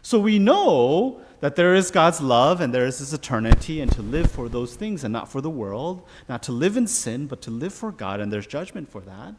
So we know that there is God's love and there is His eternity, and to live for those things and not for the world, not to live in sin, but to live for God, and there's judgment for that.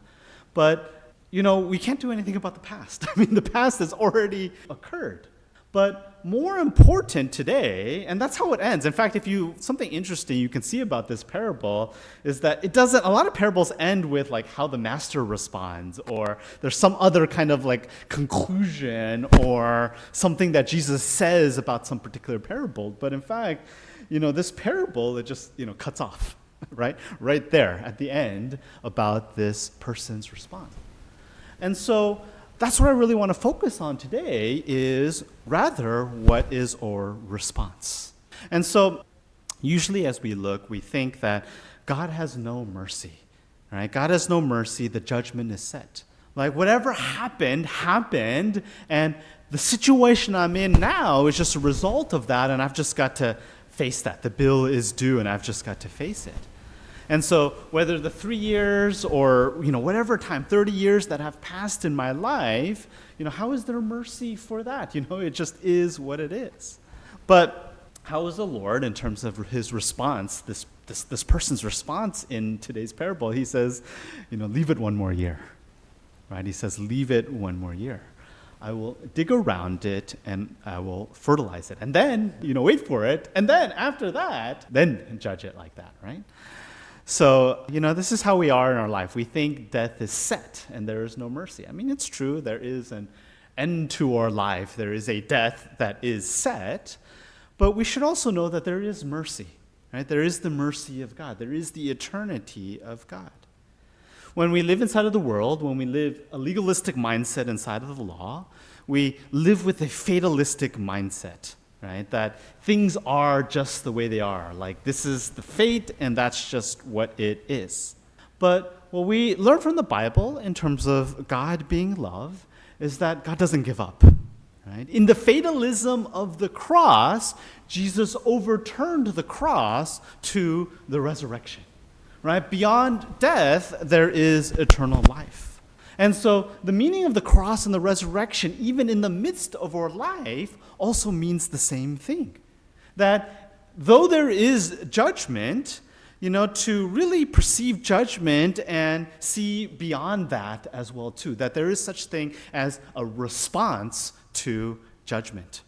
But, we can't do anything about the past. I mean, the past has already occurred. But more important today, and that's how it ends. In fact, something interesting you can see about this parable is that a lot of parables end with like how the master responds, or there's some other kind of like conclusion or something that Jesus says about some particular parable. But in fact, this parable, it just, cuts off, right there at the end about this person's response. And so that's what I really want to focus on today, is rather what is our response. And so usually as we look, we think that God has no mercy, right? God has no mercy, the judgment is set. Like whatever happened, and the situation I'm in now is just a result of that, and I've just got to face that. The bill is due, and I've just got to face it. And so whether the 3 years or, whatever time, 30 years that have passed in my life, how is there mercy for that? It just is what it is. But how is the Lord in terms of His response, this person's response in today's parable? He says, leave it one more year, right? He says, leave it one more year. I will dig around it and I will fertilize it. And then, wait for it. And then after that, then judge it like that, right? So, this is how we are in our life. We think death is set and there is no mercy. I mean, it's true. There is an end to our life. There is a death that is set. But we should also know that there is mercy, right? There is the mercy of God. There is the eternity of God. When we live inside of the world, when we live a legalistic mindset inside of the law, we live with a fatalistic mindset, right? That things are just the way they are. Like this is the fate and that's just what it is. But what we learn from the Bible in terms of God being love is that God doesn't give up, right? In the fatalism of the cross, Jesus overturned the cross to the resurrection, right? Beyond death, there is eternal life. And so the meaning of the cross and the resurrection, even in the midst of our life, also means the same thing. That though there is judgment, to really perceive judgment and see beyond that as well too, that there is such thing as a response to judgment.